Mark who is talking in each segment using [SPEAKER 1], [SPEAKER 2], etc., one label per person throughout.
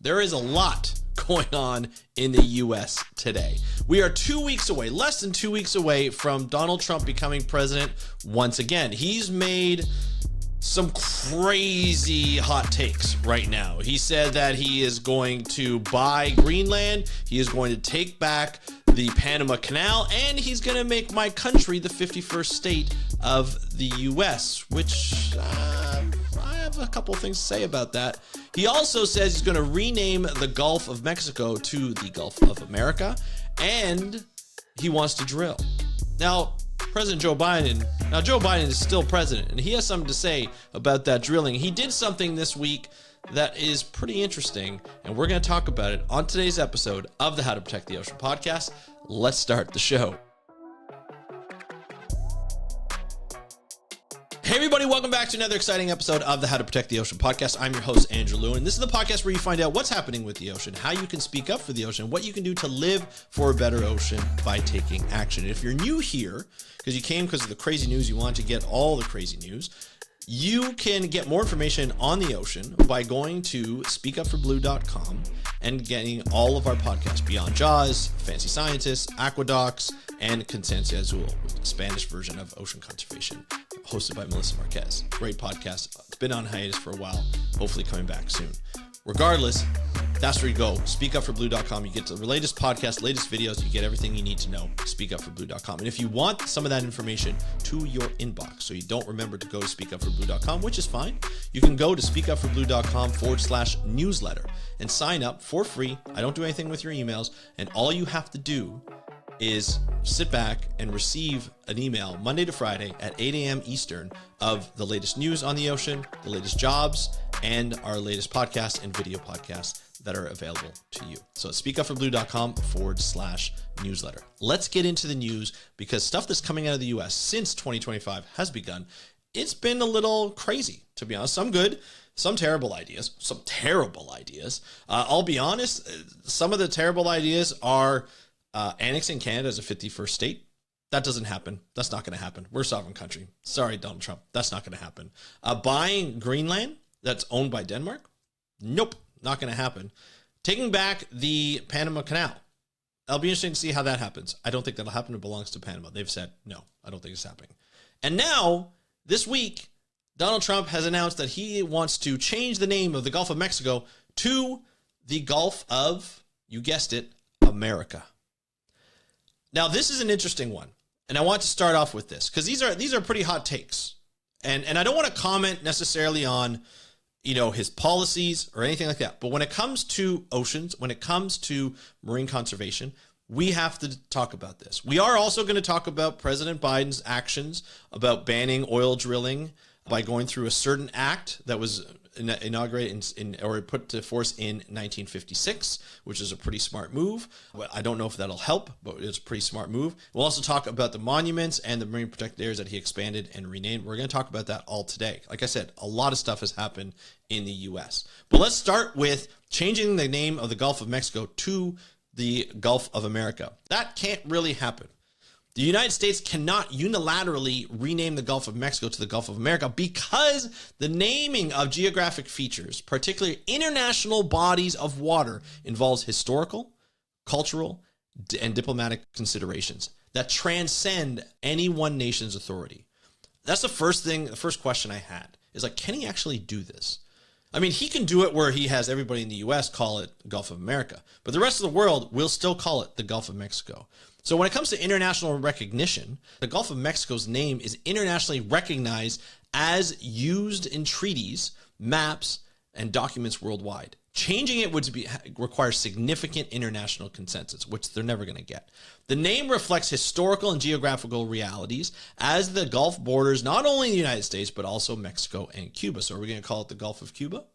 [SPEAKER 1] there is a lot going on in the U.S. today. We are 2 weeks away, less than 2 weeks away from Donald Trump becoming president once again. He's made some crazy hot takes right now. He said that he is going to buy Greenland, he is going to take back the Panama Canal, and he's going to make my country the 51st state of the U.S., which I have a couple things to say about that. He also says he's going to rename the Gulf of Mexico to the Gulf of America, and he wants to drill. Now, Joe Biden is still president, and he has something to say about that drilling. He did something this week that is pretty interesting, and we're going to talk about it on today's episode of the How to Protect the Ocean podcast. Let's start the show. Hey everybody, welcome back to another exciting episode of the How to Protect the Ocean podcast. I'm your host, Andrew Lewin. This is the podcast where you find out what's happening with the ocean, how you can speak up for the ocean, what you can do to live for a better ocean by taking action. And if you're new here, because you came because of the crazy news, you want to get all the crazy news, you can get more information on the ocean by going to speakupforblue.com and getting all of our podcasts, Beyond Jaws, Fancy Scientists, Aqueducts, and Conciencia Azul, the Spanish version of ocean conservation, hosted by Melissa Marquez. Great podcast. It's been on hiatus for a while, hopefully coming back soon. Regardless, that's where you go. Speakupforblue.com. You get the latest podcasts, latest videos. You get everything you need to know. Speakupforblue.com. And if you want some of that information to your inbox, so you don't remember to go to speakupforblue.com, which is fine, you can go to speakupforblue.com/newsletter and sign up for free. I don't do anything with your emails, and all you have to do is sit back and receive an email Monday to Friday at 8 a.m. Eastern of the latest news on the ocean, the latest jobs, and our latest podcasts and video podcasts that are available to you. So speakupforblue.com/newsletter. Let's get into the news, because stuff that's coming out of the U.S. since 2025 has begun. It's been a little crazy, to be honest. Some good, some terrible ideas, some terrible ideas. I'll be honest, some of the terrible ideas are annexing Canada as a 51st state. That doesn't happen. That's not going to happen. We're a sovereign country. Sorry, Donald Trump. That's not going to happen. Buying Greenland that's owned by Denmark? Nope, not going to happen. Taking back the Panama Canal. It'll be interesting to see how that happens. I don't think that'll happen. It belongs to Panama. They've said, no, I don't think it's happening. And now, this week, Donald Trump has announced that he wants to change the name of the Gulf of Mexico to the Gulf of, you guessed it, America. Now, this is an interesting one, and I want to start off with this, because these are pretty hot takes, and I don't want to comment necessarily on, his policies or anything like that. But when it comes to oceans, when it comes to marine conservation, we have to talk about this. We are also going to talk about President Biden's actions about banning oil drilling by going through a certain act that was inaugurated or put to force in 1956, which is a pretty smart move. I don't know if that'll help, but it's a pretty smart move. We'll also talk about the monuments and the marine protected areas that he expanded and renamed. We're going to talk about that all today. Like I said, a lot of stuff has happened in the U.S. But let's start with changing the name of the Gulf of Mexico to the Gulf of America. That can't really happen. The United States cannot unilaterally rename the Gulf of Mexico to the Gulf of America, because the naming of geographic features, particularly international bodies of water, involves historical, cultural, and diplomatic considerations that transcend any one nation's authority. That's the first question I had is like, can he actually do this? I mean, he can do it where he has everybody in the U.S. call it Gulf of America, but the rest of the world will still call it the Gulf of Mexico. So when it comes to international recognition, the Gulf of Mexico's name is internationally recognized as used in treaties, maps, and documents worldwide. Changing it would require significant international consensus, which they're never going to get. The name reflects historical and geographical realities as the Gulf borders not only the United States, but also Mexico and Cuba. So are we going to call it the Gulf of Cuba?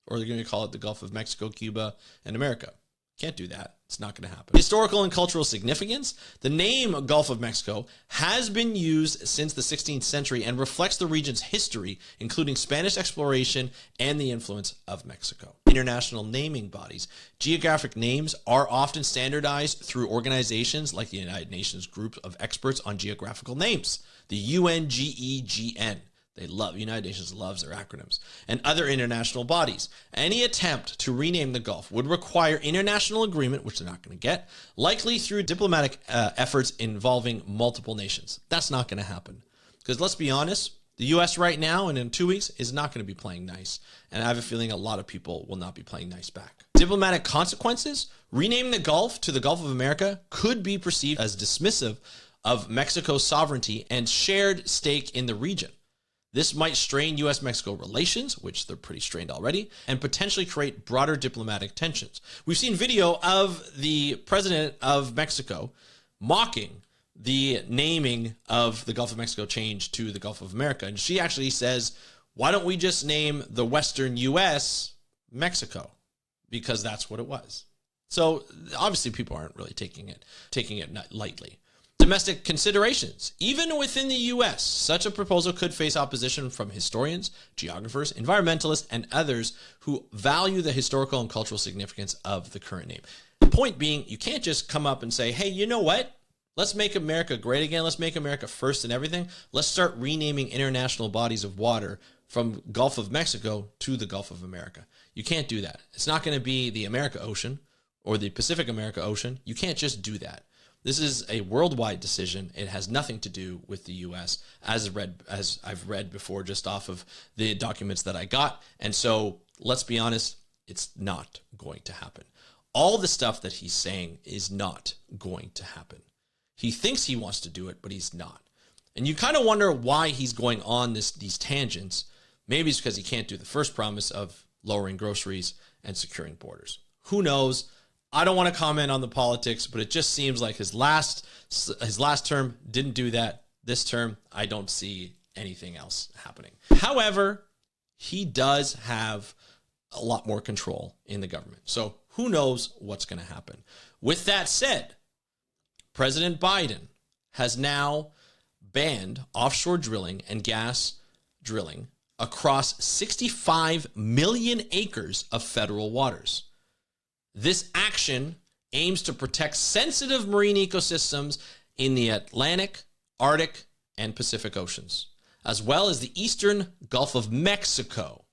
[SPEAKER 1] Or are we going to call it the Gulf of Mexico, Cuba, and America? Can't do that. It's not going to happen. Historical and cultural significance. The name Gulf of Mexico has been used since the 16th century and reflects the region's history, including Spanish exploration and the influence of Mexico. International naming bodies. Geographic names are often standardized through organizations like the United Nations Group of Experts on Geographical Names, the UNGEGN. United Nations loves their acronyms, and other international bodies. Any attempt to rename the Gulf would require international agreement, which they're not going to get, likely through diplomatic efforts involving multiple nations. That's not going to happen. Because let's be honest, the U.S. right now and in 2 weeks is not going to be playing nice. And I have a feeling a lot of people will not be playing nice back. Diplomatic consequences: renaming the Gulf to the Gulf of America could be perceived as dismissive of Mexico's sovereignty and shared stake in the region. This might strain U.S.-Mexico relations, which they're pretty strained already, and potentially create broader diplomatic tensions. We've seen video of the president of Mexico mocking the naming of the Gulf of Mexico change to the Gulf of America. And she actually says, why don't we just name the Western U.S. Mexico? Because that's what it was. So obviously people aren't really taking it lightly. Domestic considerations. Even within the U.S., such a proposal could face opposition from historians, geographers, environmentalists, and others who value the historical and cultural significance of the current name. The point being, you can't just come up and say, hey, you know what? Let's make America great again. Let's make America first in everything. Let's start renaming international bodies of water from Gulf of Mexico to the Gulf of America. You can't do that. It's not going to be the America Ocean or the Pacific America Ocean. You can't just do that. This is a worldwide decision. It has nothing to do with the U.S. as I've read before, just off of the documents that I got. And so let's be honest, it's not going to happen. All the stuff that he's saying is not going to happen. He thinks he wants to do it, but he's not. And you kind of wonder why he's going on these tangents. Maybe it's because he can't do the first promise of lowering groceries and securing borders. Who knows? I don't want to comment on the politics, but it just seems like his last term didn't do that. This term, I don't see anything else happening. However, he does have a lot more control in the government. So who knows what's going to happen. With that said, President Biden has now banned offshore drilling and gas drilling across 65 million acres of federal waters. This action aims to protect sensitive marine ecosystems in the Atlantic, Arctic, and Pacific Oceans, as well as the eastern Gulf of Mexico.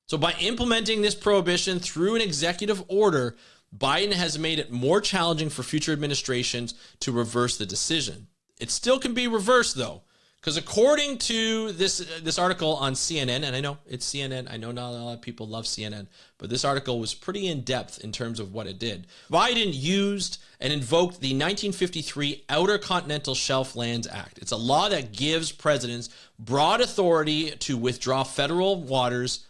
[SPEAKER 1] So by implementing this prohibition through an executive order, Biden has made it more challenging for future administrations to reverse the decision. It still can be reversed, though, because according to this article on CNN, and I know it's CNN, I know not a lot of people love CNN, but this article was pretty in-depth in terms of what it did. Biden used and invoked the 1953 Outer Continental Shelf Lands Act. It's a law that gives presidents broad authority to withdraw federal waters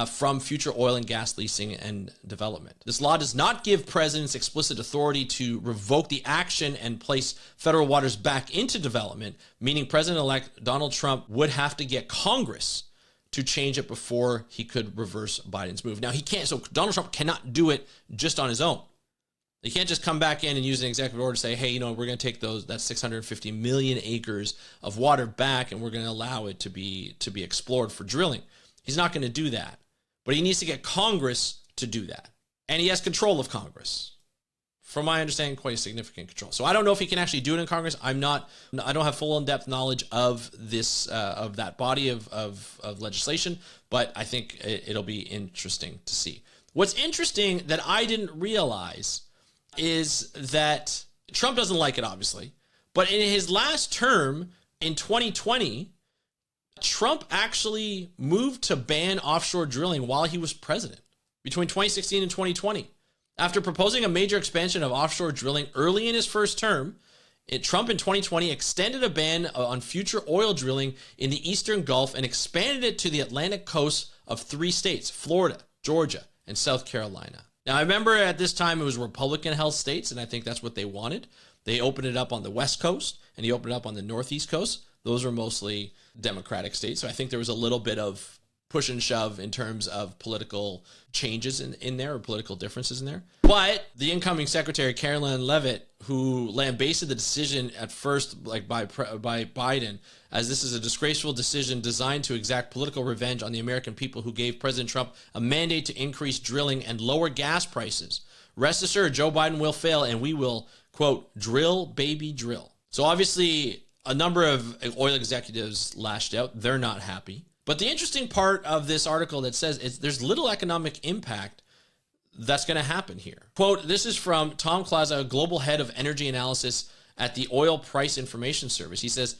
[SPEAKER 1] from future oil and gas leasing and development. This law does not give presidents explicit authority to revoke the action and place federal waters back into development, meaning President-elect Donald Trump would have to get Congress to change it before he could reverse Biden's move. Now, he can't, so Donald Trump cannot do it just on his own. He can't just come back in and use an executive order to say, hey, we're going to take that 650 million acres of water back and we're going to allow it to be explored for drilling. He's not going to do that, but he needs to get Congress to do that. And he has control of Congress. From my understanding, quite a significant control. So I don't know if he can actually do it in Congress. I don't have full in-depth knowledge of this, of that body of legislation, but I think it'll be interesting to see. What's interesting that I didn't realize is that Trump doesn't like it, obviously, but in his last term in 2020, Trump actually moved to ban offshore drilling while he was president between 2016 and 2020. After proposing a major expansion of offshore drilling early in his first term, Trump in 2020 extended a ban on future oil drilling in the Eastern Gulf and expanded it to the Atlantic coast of 3 states, Florida, Georgia, and South Carolina. Now, I remember at this time it was Republican-held states, and I think that's what they wanted. They opened it up on the West Coast, and he opened it up on the Northeast Coast. Those are mostly Democratic states. So I think there was a little bit of push and shove in terms of political changes in there or political differences in there. But the incoming Secretary, Caroline Leavitt, who lambasted the decision at first by Biden, as this is a disgraceful decision designed to exact political revenge on the American people who gave President Trump a mandate to increase drilling and lower gas prices. Rest assured, Joe Biden will fail and we will, quote, drill, baby, drill. So obviously, A number of oil executives lashed out. They're not happy. But the interesting part of this article that says there's little economic impact that's going to happen here. Quote, this is from Tom Klaza, global head of energy analysis at the Oil Price Information Service. He says,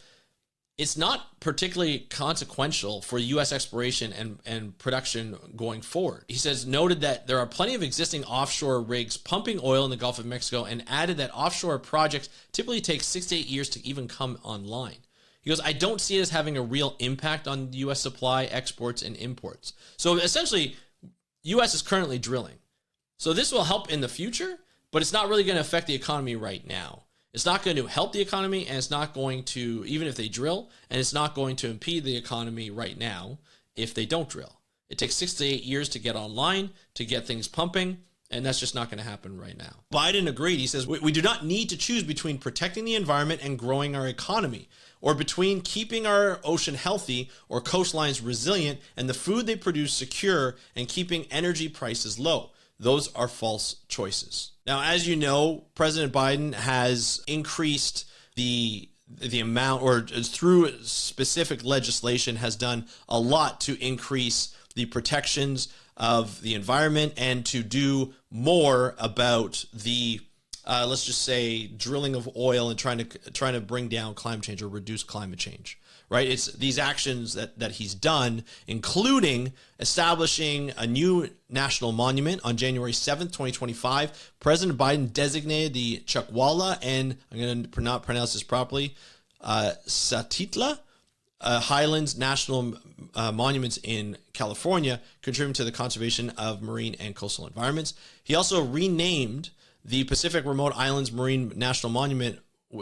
[SPEAKER 1] it's not particularly consequential for U.S. exploration and production going forward. He says, noted that there are plenty of existing offshore rigs pumping oil in the Gulf of Mexico, and added that offshore projects typically take 6 to 8 years to even come online. He goes, I don't see it as having a real impact on U.S. supply, exports, and imports. So essentially, U.S. is currently drilling. So this will help in the future, but it's not really going to affect the economy right now. It's not going to help the economy, and it's not going to, even if they drill, and it's not going to impede the economy right now if they don't drill. It takes 6 to 8 years to get online, to get things pumping, and that's just not going to happen right now. Biden agreed. He says, we do not need to choose between protecting the environment and growing our economy, or between keeping our ocean healthy or coastlines resilient and the food they produce secure and keeping energy prices low. Those are false choices. Now, as you know, President Biden has increased the amount, or through specific legislation, has done a lot to increase the protections of the environment and to do more about the, let's just say, drilling of oil and trying to bring down climate change or reduce climate change. Right? It's these actions that he's done, including establishing a new national monument on January 7th, 2025. President Biden designated the Chuckwalla and, I'm going to not pronounce this properly, Satitla Highlands National Monuments in California, contributing to the conservation of marine and coastal environments. He also renamed the Pacific Remote Islands Marine National Monument,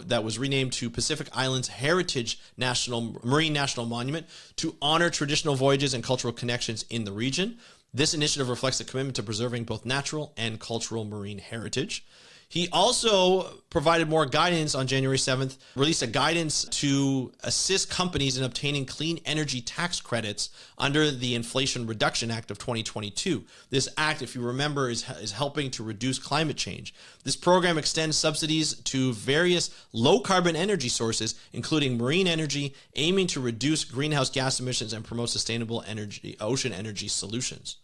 [SPEAKER 1] that was renamed to Pacific Islands Heritage Marine National Monument, to honor traditional voyages and cultural connections in the region. This initiative reflects a commitment to preserving both natural and cultural marine heritage. He also provided more guidance on January 7th, released a guidance to assist companies in obtaining clean energy tax credits under the Inflation Reduction Act of 2022. This act, if you remember, is helping to reduce climate change. This program extends subsidies to various low-carbon energy sources, including marine energy, aiming to reduce greenhouse gas emissions and promote sustainable ocean energy solutions.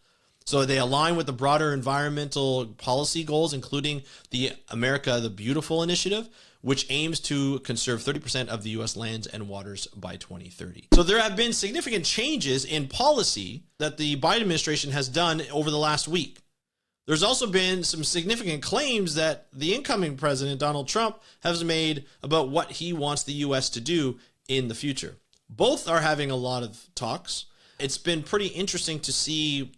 [SPEAKER 1] So they align with the broader environmental policy goals, including the America the Beautiful initiative, which aims to conserve 30% of the U.S. lands and waters by 2030. So there have been significant changes in policy that the Biden administration has done over the last week. There's also been some significant claims that the incoming president, Donald Trump, has made about what he wants the U.S. to do in the future. Both are having a lot of talks. It's been pretty interesting to see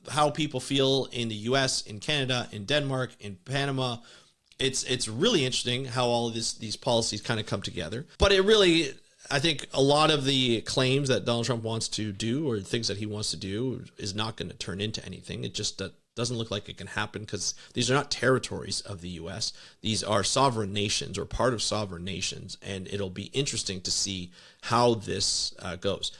[SPEAKER 1] how people feel in the US, in Canada, in Denmark, in Panama. It's really interesting how all of these policies kind of come together. But it really, I think a lot of the claims that Donald Trump wants to do, or things that he wants to do, is not going to turn into anything. It just doesn't look like it can happen, because these are not territories of the US. These are sovereign nations, or part of sovereign nations, and it'll be interesting to see how this goes.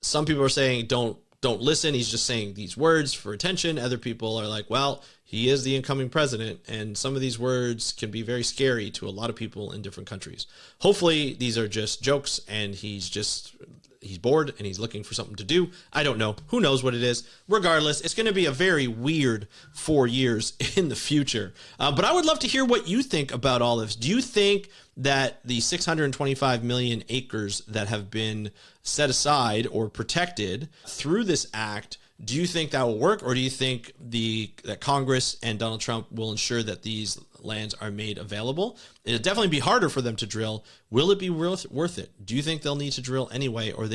[SPEAKER 1] Some people are saying don't listen. He's just saying these words for attention. Other people are like, well, he is the incoming president, and some of these words can be very scary to a lot of people in different countries. Hopefully these are just jokes, and he's bored and he's looking for something to do. I don't know. Who knows what it is? Regardless, it's going to be a very weird 4 years in the future. But I would love to hear what you think about all this. Do you think that the 625 million acres that have been set aside or protected through this act, do you think that will work, or do you think that Congress and Donald Trump will ensure that these lands are made available? It'll definitely be harder for them to drill. Will it be worth it? Do you think they'll need to drill anyway, or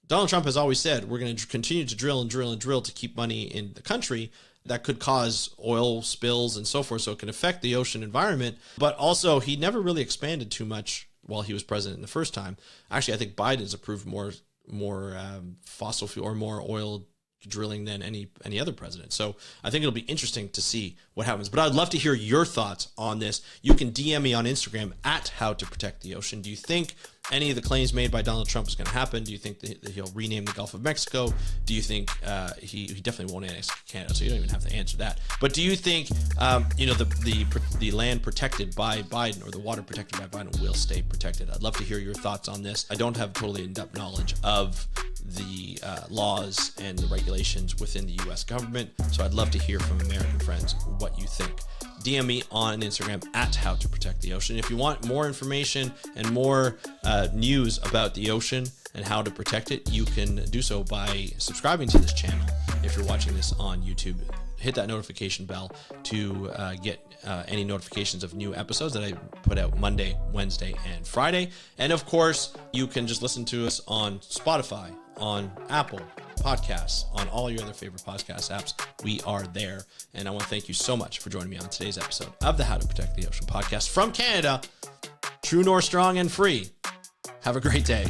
[SPEAKER 1] Donald Trump has always said, we're going to continue to drill and drill and drill to keep money in the country. That could cause oil spills and so forth, so it can affect the ocean environment. But also, he never really expanded too much while he was president the first time. Actually, I think Biden's approved more fossil fuel or more oil drilling than any other president. So I think it'll be interesting to see what happens. But I'd love to hear your thoughts on this. You can DM me on Instagram at How to Protect the Ocean. Do you think any of the claims made by Donald Trump is going to happen? Do you think that he'll rename the Gulf of Mexico? Do you think he definitely won't annex Canada? So you don't even have to answer that. But do you think the land protected by Biden, or the water protected by Biden, will stay protected? I'd love to hear your thoughts on this. I don't have totally in-depth knowledge of the laws and the regulations within the U.S. government, so I'd love to hear from American friends what you think. DM me on Instagram at How to Protect the Ocean. If you want more information and more news about the ocean and how to protect it, you can do so by subscribing to this channel. If you're watching this on YouTube, hit that notification bell to get any notifications of new episodes that I put out Monday, Wednesday, and Friday. And of course, you can just listen to us on Spotify, on Apple Podcasts, on all your other favorite podcast apps. We are there. And I want to thank you so much for joining me on today's episode of the How to Protect the Ocean podcast from Canada. True North, strong and free. Have a great day.